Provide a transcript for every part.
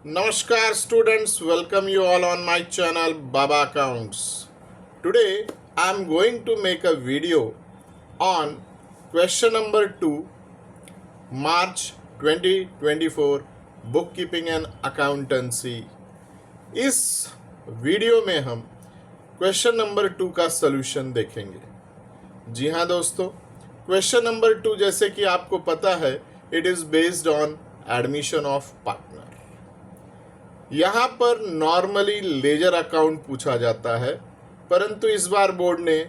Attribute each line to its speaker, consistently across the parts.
Speaker 1: Namaskar students, welcome you all on my channel Baba Accounts. Today I am going to make a video on question number 2 March 2024 bookkeeping and accountancy. इस video में हम question number 2 का solution देखेंगे। जी हाँ दोस्तों, question number 2 जैसे कि आपको पता है it is based on admission of partner. यहाँ पर नॉर्मली लेजर अकाउंट पूछा जाता है, परंतु इस बार बोर्ड ने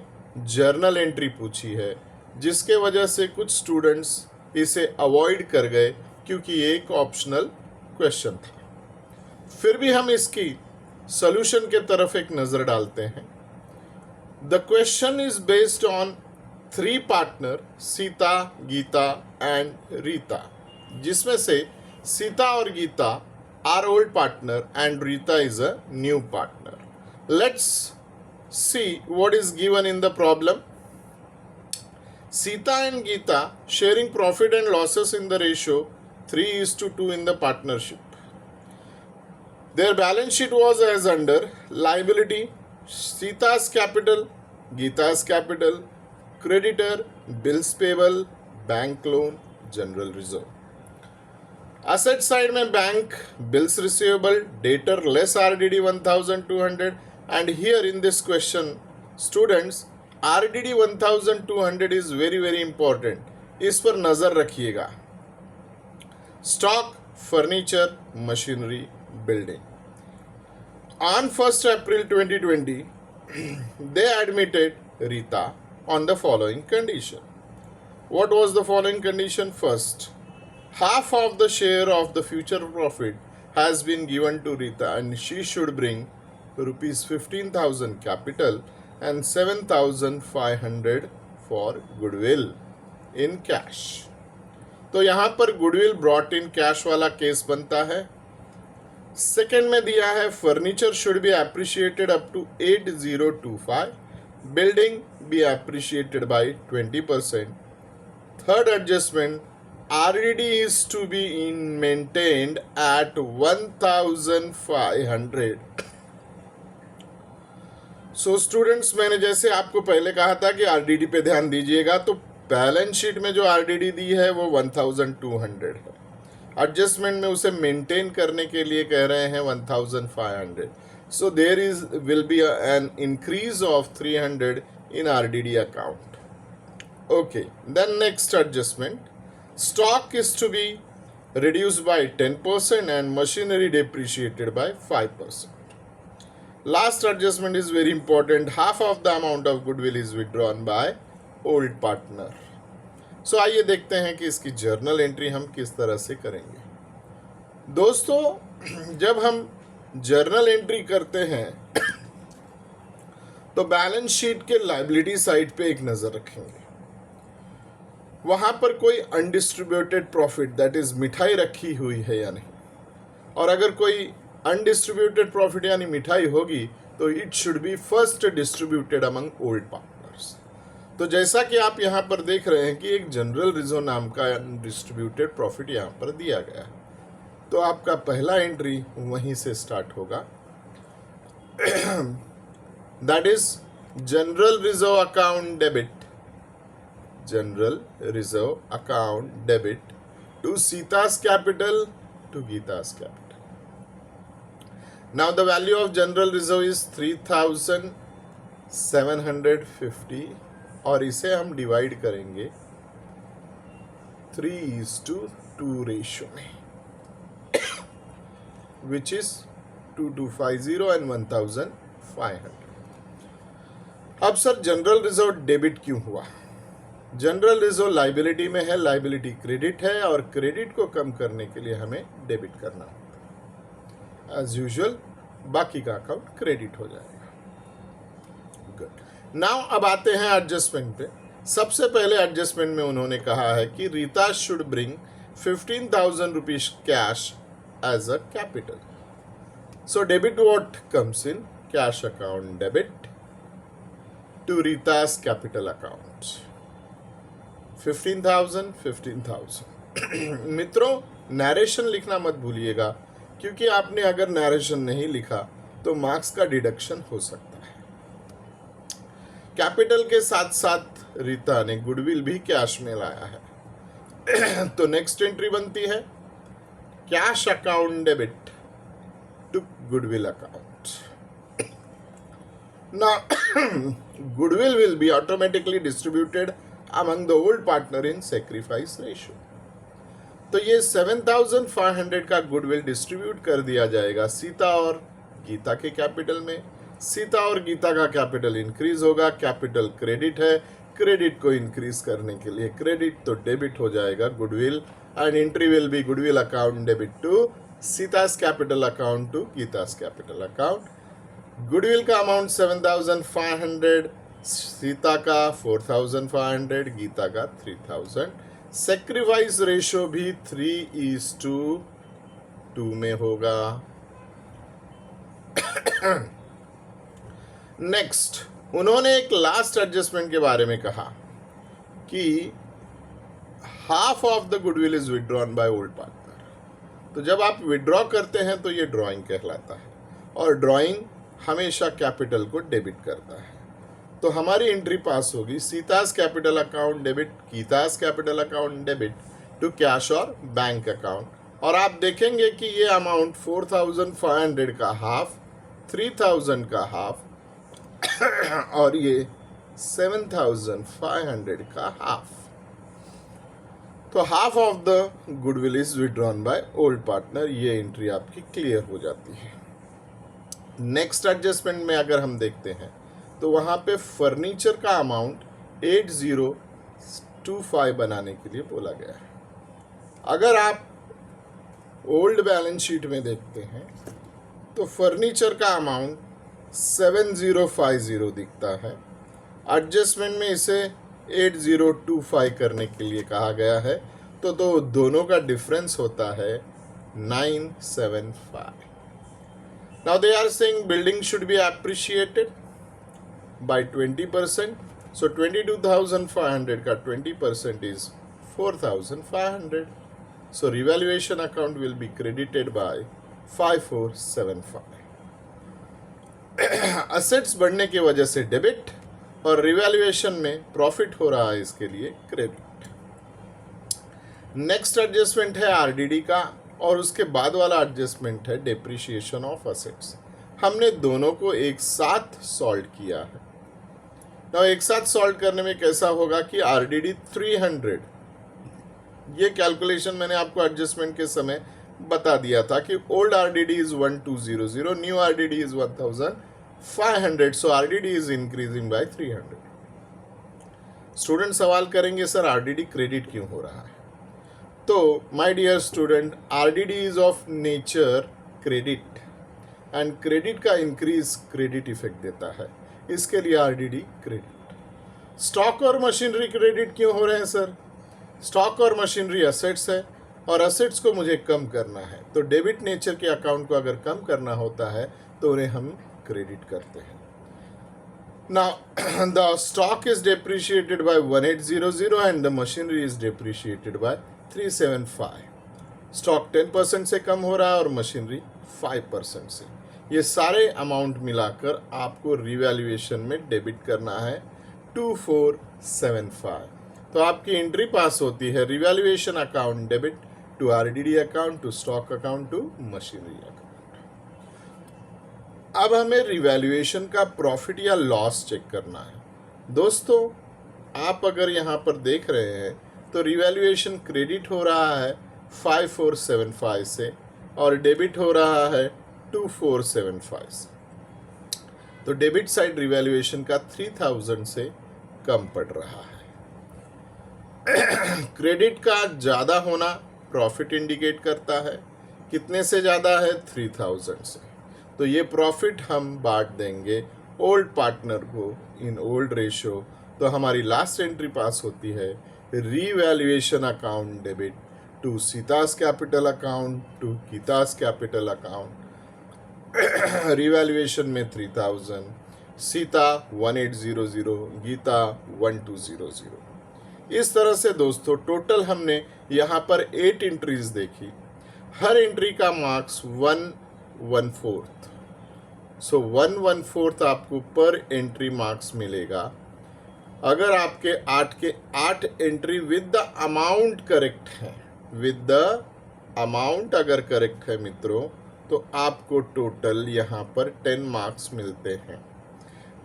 Speaker 1: जर्नल एंट्री पूछी है, जिसके वजह से कुछ स्टूडेंट्स इसे अवॉइड कर गए क्योंकि ये एक ऑप्शनल क्वेश्चन था। फिर भी हम इसकी सॉल्यूशन के तरफ एक नज़र डालते हैं। The question is based on 3 partner Sita, Gita and Rita, जिसमें से सीता और Gita are old partner and Rita is a new partner. Let's see what is given in the problem. Sita and Geeta sharing profit and losses in the ratio 3:2 in the partnership. Their balance sheet was as under: liability Sita's capital, Geeta's capital, creditor bills payable, bank loan, general reserve. Asset side में bank bills receivable, debtor less RDD 1200 and here in this question students RDD 1200 is very very important, इस पर नजर रखिएगा। Stock, furniture, machinery, building. On 1st April 2020 they admitted Rita on the following condition. What was the following condition? First, half of the share of the future profit has been given to Rita and she should bring rupees 15,000 capital and 7,500 for goodwill in cash. तो यहाँ पर goodwill brought in cash वाला case बनता है। Second में दिया है furniture should be appreciated up to 8025, building be appreciated by 20%। Third adjustment RDD is to be maintained at 1500. So students, मैंने जैसे आपको पहले कहा था कि RDD पे ध्यान दीजिएगा, तो बैलेंस शीट में जो RDD दी है वो 1200 है। एडजस्टमेंट में उसे मेंटेन करने के लिए कह रहे हैं 1500. So there will be an increase of 300 in RDD account. Okay, then next adjustment. Stock is to be reduced by 10% and machinery depreciated by 5%. Last adjustment is very important. Half of the amount of goodwill is withdrawn by old partner. So आइए देखते हैं कि इसकी journal entry हम किस तरह से करेंगे। दोस्तों, जब हम जर्नल एंट्री करते हैं तो बैलेंस शीट के लायबिलिटी साइड पे एक नज़र रखेंगे। वहाँ पर कोई अनडिस्ट्रीब्यूटेड प्रॉफिट दैट इज मिठाई रखी हुई है या नहीं, और अगर कोई अनडिस्ट्रीब्यूटेड प्रॉफिट यानी मिठाई होगी तो it should be first distributed among old partners. तो जैसा कि आप यहाँ पर देख रहे हैं कि एक जनरल रिजर्व नाम का अनडिस्ट्रीब्यूटेड प्रॉफिट यहाँ पर दिया गया है, तो आपका पहला एंट्री वहीं से स्टार्ट होगा। That is general reserve account debit, general reserve account debit to Sita's capital to Geeta's capital. Now the value of general reserve is 3750 और इसे हम डिवाइड करेंगे 3:2 रेशियो में, which is 2250 and 1500. अब सर जनरल रिजर्व डेबिट क्यों हुआ? General reserve liability में है, लाइबिलिटी क्रेडिट है और क्रेडिट को कम करने के लिए हमें डेबिट करना होता है। एज यूजुअल बाकी का अकाउंट क्रेडिट हो जाएगा। गुड। नाउ अब आते हैं एडजस्टमेंट पे। सबसे पहले एडजस्टमेंट में उन्होंने कहा है कि Rita should bring 15,000 rupees cash as a capital. So debit what comes in cash account debit to Rita's capital account 15,000 15,000। मित्रों, नरेशन लिखना मत भूलिएगा, क्योंकि आपने अगर नरेशन नहीं लिखा तो मार्क्स का डिडक्शन हो सकता है। कैपिटल के साथ साथ रीता ने गुडविल भी कैश में लाया है। तो नेक्स्ट एंट्री बनती है cash account debit to goodwill account. Now, goodwill will be automatically distributed among the old partner in sacrifice ratio. तो ये 7,500 का गुडविल डिस्ट्रीब्यूट कर दिया जाएगा सीता और गीता के कैपिटल में। सीता और गीता का कैपिटल इंक्रीज होगा, कैपिटल क्रेडिट है, क्रेडिट को इंक्रीज करने के लिए क्रेडिट तो डेबिट हो जाएगा goodwill, and entry will be goodwill account debit to Sita's capital account to Gita's capital account. Goodwill का अमाउंट 7,500, सीता का 4,500, गीता का 3,000। सेक्रीफाइस रेशो भी 3:2 में होगा। नेक्स्ट, उन्होंने एक लास्ट एडजस्टमेंट के बारे में कहा कि half of the goodwill is withdrawn by old partner. तो जब आप विड्रॉ करते हैं तो ये ड्रॉइंग कहलाता है, और ड्रॉइंग हमेशा कैपिटल को डेबिट करता है। तो हमारी एंट्री पास होगी Sita's capital account debit, Gita's capital account debit to cash और बैंक अकाउंट। और आप देखेंगे कि ये अमाउंट 4,500 का हाफ, 3,000 का हाफ और ये 7,500 का हाफ। तो half of the goodwill is withdrawn by old partner. ये एंट्री आपकी क्लियर हो जाती है। नेक्स्ट एडजस्टमेंट में अगर हम देखते हैं तो वहाँ पे फर्नीचर का अमाउंट 8025 बनाने के लिए बोला गया है। अगर आप ओल्ड बैलेंस शीट में देखते हैं तो फर्नीचर का अमाउंट 7050 दिखता है। एडजस्टमेंट में इसे 8025 करने के लिए कहा गया है, तो दोनों का डिफरेंस होता है 975। Now they are saying building should be appreciated by 20%. So 22,500 का 20% is 4,500. So revaluation account will be credited by 5475. Assets बढ़ने की वजह से डेबिट और रिवैल्यूएशन में प्रॉफिट हो रहा है, इसके लिए क्रेडिट। नेक्स्ट एडजस्टमेंट है आरडीडी का, और उसके बाद वाला एडजस्टमेंट है डेप्रिसिएशन ऑफ असेट्स। हमने दोनों को एक साथ सॉल्व किया है। तो एक साथ सॉल्व करने में कैसा होगा कि आरडीडी 300, ये कैलकुलेशन मैंने आपको एडजस्टमेंट के समय बता दिया था कि old RDD is 1200, new RDD is 1,500, so RDD is increasing by 300। Student सवाल करेंगे सर आरडीडी क्रेडिट क्यों हो रहा है? तो my dear student, RDD is of nature credit, and credit का इंक्रीज क्रेडिट इफेक्ट देता है, इसके लिए आरडीडी क्रेडिट। स्टॉक और मशीनरी क्रेडिट क्यों हो रहे हैं सर? स्टॉक और मशीनरी असेट्स है, और असेट्स को मुझे कम करना है, तो डेबिट नेचर के अकाउंट को अगर कम करना होता है तो उन्हें हम क्रेडिट करते हैं। Now, the stock is depreciated by 1800 and the machinery is depreciated by 375. Stock 10% से कम हो रहा है और मशीनरी 5% से। ये सारे अमाउंट मिलाकर आपको रिवैल्यूएशन में डेबिट करना है 2475। तो आपकी एंट्री पास होती है revaluation account debit to RDD account to stock account to machinery account. अब हमें रिवैल्यूएशन का प्रॉफिट या लॉस चेक करना है। दोस्तों, आप अगर यहाँ पर देख रहे हैं तो रिवैल्यूएशन क्रेडिट हो रहा है 5475 से और डेबिट हो रहा है 2475 से। तो डेबिट साइड रिवैल्यूएशन का 3000 से कम पड़ रहा है। क्रेडिट का ज़्यादा होना प्रॉफिट इंडिकेट करता है। कितने से ज़्यादा है? 3000 से। तो ये प्रॉफिट हम बांट देंगे ओल्ड पार्टनर को इन ओल्ड रेशो। तो हमारी लास्ट एंट्री पास होती है revaluation account debit to Sita's capital account to Gita's capital account. Revaluation में 3000, सीता 1800, गीता 1200। इस तरह से दोस्तों टोटल हमने यहाँ पर 8 एंट्रीज देखी। हर एंट्री का मार्क्स 1/4। सो 1/4 आपको पर एंट्री मार्क्स मिलेगा। अगर आपके 8 के 8 entry with the amount correct है, विद द अमाउंट अगर करेक्ट है मित्रों, तो आपको टोटल यहाँ पर 10 मार्क्स मिलते हैं।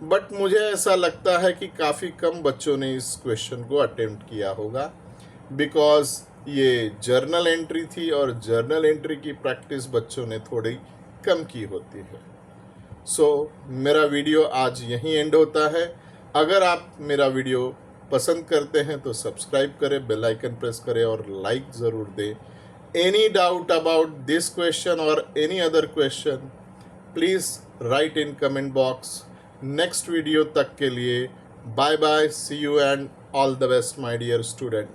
Speaker 1: बट मुझे ऐसा लगता है कि काफ़ी कम बच्चों ने इस क्वेश्चन को अटेम्प्ट किया होगा, बिकॉज ये जर्नल एंट्री थी और जर्नल एंट्री की प्रैक्टिस बच्चों ने थोड़ी कम की होती है। सो मेरा वीडियो आज यहीं एंड होता है। अगर आप मेरा वीडियो पसंद करते हैं तो सब्सक्राइब करें, बेल आइकन प्रेस करें और लाइक ज़रूर दें। Any doubt about this question और any other question please write in comment box. Next video तक के लिए bye bye, see you and all the best my dear student.